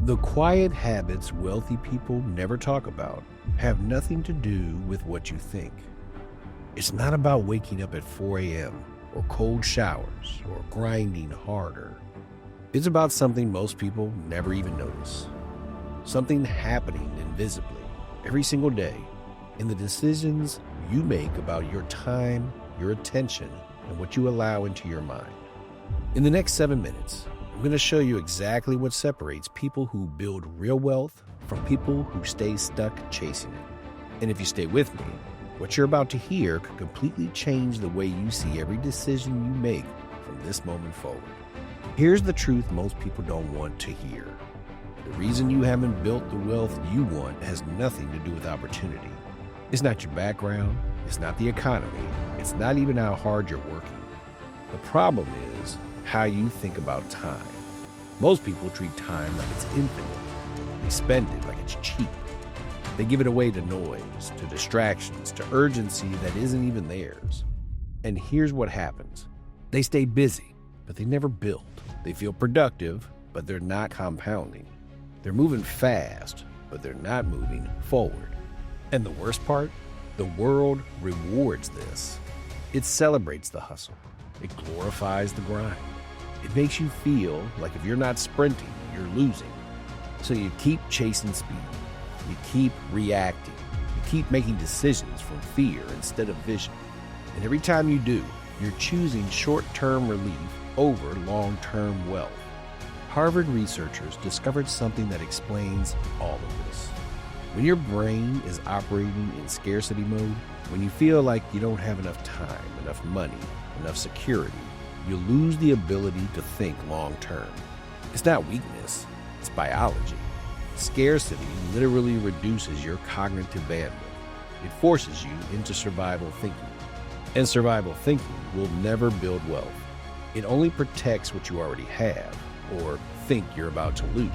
The quiet habits wealthy people never talk about have nothing to do with what you think. It's not about waking up at 4 a.m. or cold showers or grinding harder. It's about something most people never even notice. Something happening invisibly every single day in the decisions you make about your time, your attention, and what you allow into your mind. In the next 7 minutes, I'm going to show you exactly what separates people who build real wealth from people who stay stuck chasing it. And if you stay with me, what you're about to hear could completely change the way you see every decision you make from this moment forward. Here's the truth most people don't want to hear. The reason you haven't built the wealth you want has nothing to do with opportunity. It's not your background, it's not the economy, it's not even how hard you're working. The problem is how you think about time. Most people treat time like it's infinite. They spend it like it's cheap. They give it away to noise, to distractions, to urgency that isn't even theirs. And here's what happens. They stay busy, but they never build. They feel productive, but they're not compounding. They're moving fast, but they're not moving forward. And the worst part? The world rewards this. It celebrates the hustle. It glorifies the grind. It makes you feel like if you're not sprinting, you're losing. So you keep chasing speed. You keep reacting. You keep making decisions from fear instead of vision. And every time you do, you're choosing short-term relief over long-term wealth. Harvard researchers discovered something that explains all of this. When your brain is operating in scarcity mode, when you feel like you don't have enough time, enough money, enough security, you lose the ability to think long-term. It's not weakness, it's biology. Scarcity literally reduces your cognitive bandwidth. It forces you into survival thinking. And survival thinking will never build wealth. It only protects what you already have, or think you're about to lose.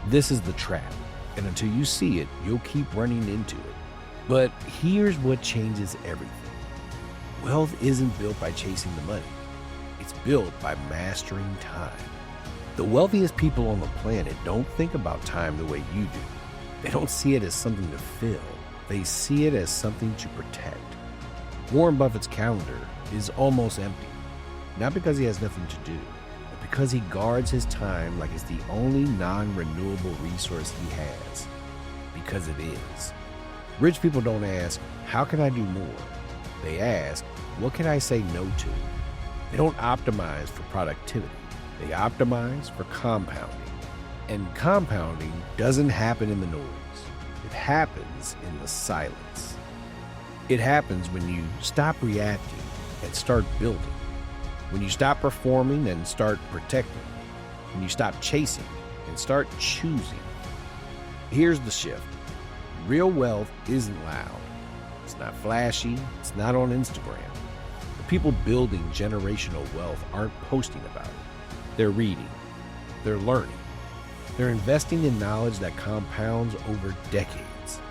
This is the trap, and until you see it, you'll keep running into it. But here's what changes everything. Wealth isn't built by chasing the money. It's built by mastering time. The wealthiest people on the planet don't think about time the way you do. They don't see it as something to fill. They see it as something to protect. Warren Buffett's calendar is almost empty, not because he has nothing to do, but because he guards his time like it's the only non-renewable resource he has. Because it is. Rich people don't ask, how can I do more? They ask, what can I say no to? They don't optimize for productivity. They optimize for compounding. And compounding doesn't happen in the noise. It happens in the silence. It happens when you stop reacting and start building. When you stop performing and start protecting. When you stop chasing and start choosing. Here's the shift. Real wealth isn't loud. It's not flashy. It's not on Instagram. The people building generational wealth aren't posting about it. They're reading. They're learning. They're investing in knowledge that compounds over decades.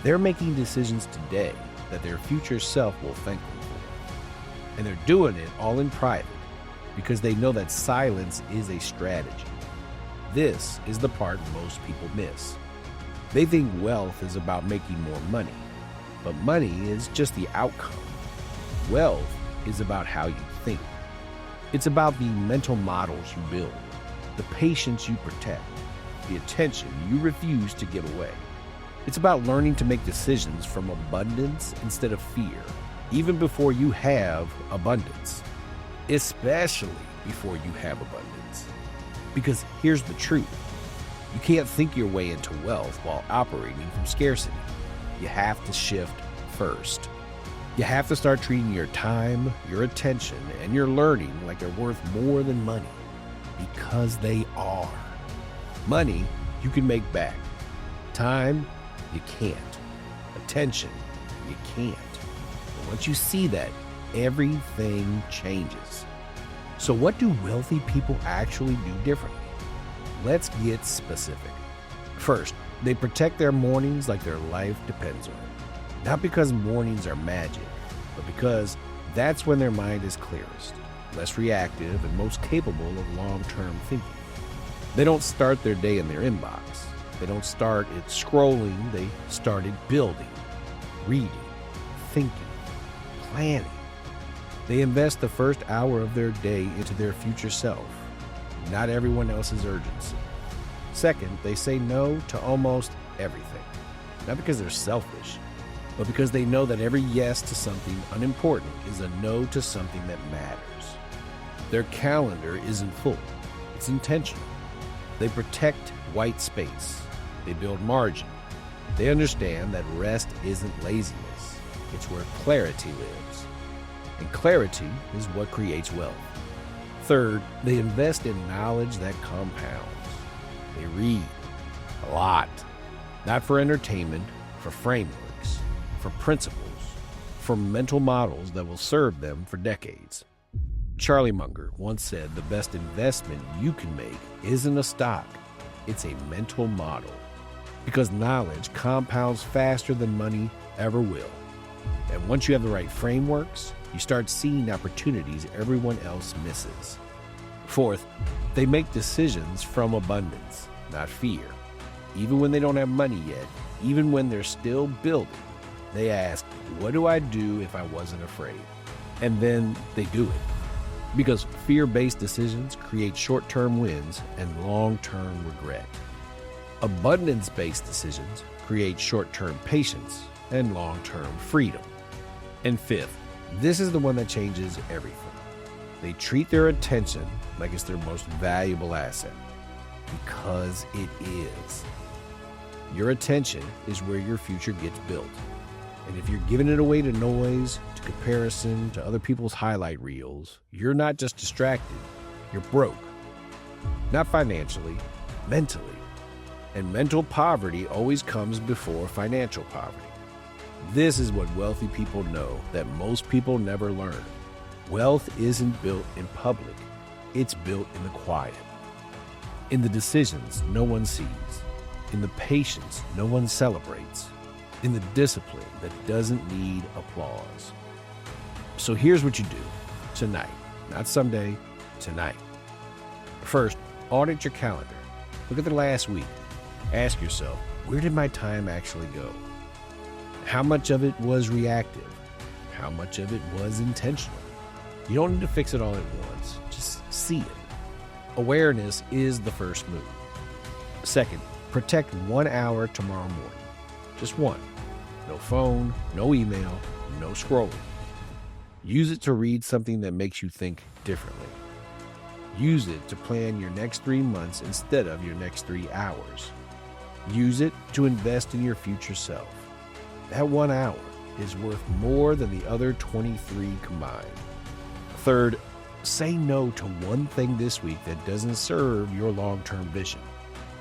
They're making decisions today that their future self will thank them for. And they're doing it all in private because they know that silence is a strategy. This is the part most people miss. They think wealth is about making more money, but money is just the outcome. Wealth is about how you think. It's about the mental models you build, the patience you protect, the attention you refuse to give away. It's about learning to make decisions from abundance instead of fear, even before you have abundance, especially before you have abundance. Because here's the truth. You can't think your way into wealth while operating from scarcity. You have to shift first. You have to start treating your time, your attention, and your learning like they're worth more than money. Because they are. Money, you can make back. Time, you can't. Attention, you can't. And once you see that, everything changes. So what do wealthy people actually do differently? Let's get specific. First, they protect their mornings like their life depends on it. Not because mornings are magic, but because that's when their mind is clearest, less reactive, and most capable of long-term thinking. They don't start their day in their inbox. They don't start it scrolling. They started building, reading, thinking, planning. They invest the first hour of their day into their future self, not everyone else's urgency. Second, they say no to almost everything, not because they're selfish, but because they know that every yes to something unimportant is a no to something that matters. Their calendar isn't full, it's intentional. They protect white space. They build margin. They understand that rest isn't laziness, it's where clarity lives. And clarity is what creates wealth. Third, they invest in knowledge that compounds. They read a lot, not for entertainment, for frameworks, for principles, for mental models that will serve them for decades. Charlie Munger once said the best investment you can make isn't a stock, it's a mental model. Because knowledge compounds faster than money ever will. And once you have the right frameworks, you start seeing opportunities everyone else misses. Fourth, they make decisions from abundance, not fear. Even when they don't have money yet, even when they're still building, they ask, what do I do if I wasn't afraid? And then they do it. Because fear-based decisions create short-term wins and long-term regret. Abundance-based decisions create short-term patience and long-term freedom. And fifth, this is the one that changes everything. They treat their attention like it's their most valuable asset, because it is. Your attention is where your future gets built. And if you're giving it away to noise, to comparison, to other people's highlight reels, you're not just distracted, you're broke. Not financially, mentally. And mental poverty always comes before financial poverty. This is what wealthy people know that most people never learn. Wealth isn't built in public, it's built in the quiet. In the decisions no one sees, in the patience no one celebrates, in the discipline that doesn't need applause. So here's what you do tonight, not someday, tonight. First, audit your calendar. Look at the last week. Ask yourself, where did my time actually go? How much of it was reactive? How much of it was intentional? You don't need to fix it all at once. Just see it. Awareness is the first move. Second, protect 1 hour tomorrow morning. Just one. No phone, no email, no scrolling. Use it to read something that makes you think differently. Use it to plan your next 3 months instead of your next 3 hours. Use it to invest in your future self. That 1 hour is worth more than the other 23 combined. Third, say no to one thing this week that doesn't serve your long-term vision.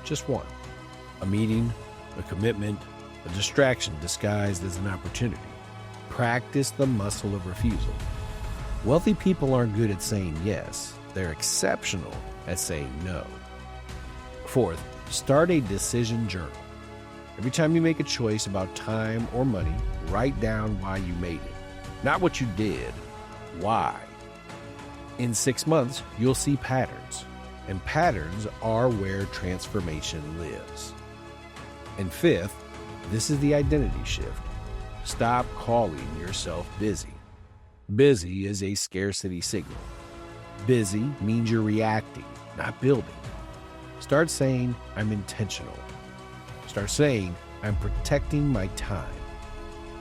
Just one. A meeting, a commitment, a distraction disguised as an opportunity. Practice the muscle of refusal. Wealthy people aren't good at saying yes. They're exceptional at saying no. Fourth, start a decision journal. Every time you make a choice about time or money, write down why you made it. Not what you did, why. In 6 months, you'll see patterns, and patterns are where transformation lives. And fifth, this is the identity shift. Stop calling yourself busy. Busy is a scarcity signal. Busy means you're reacting, not building. Start saying, I'm intentional. Start saying, I'm protecting my time.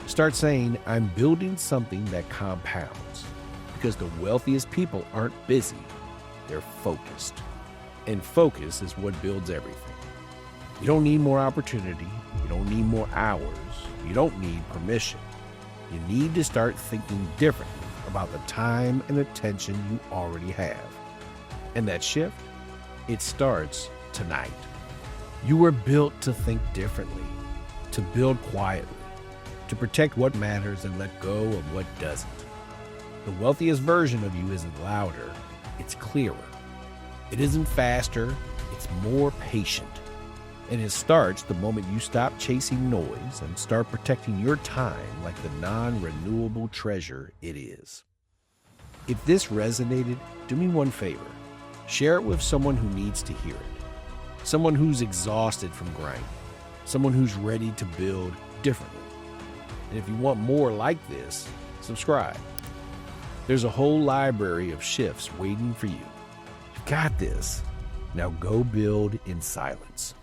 Start saying, I'm building something that compounds. Because the wealthiest people aren't busy, they're focused. And focus is what builds everything. You don't need more opportunity. You don't need more hours. You don't need permission. You need to start thinking differently about the time and attention you already have. And that shift, it starts tonight. You were built to think differently, to build quietly, to protect what matters and let go of what doesn't. The wealthiest version of you isn't louder, it's clearer. It isn't faster, it's more patient. And it starts the moment you stop chasing noise and start protecting your time like the non-renewable treasure it is. If this resonated, do me one favor. Share it with someone who needs to hear it. someone who's exhausted from grinding, someone who's ready to build differently. And if you want more like this, subscribe. There's a whole library of shifts waiting for you. You got this. Now go build in silence.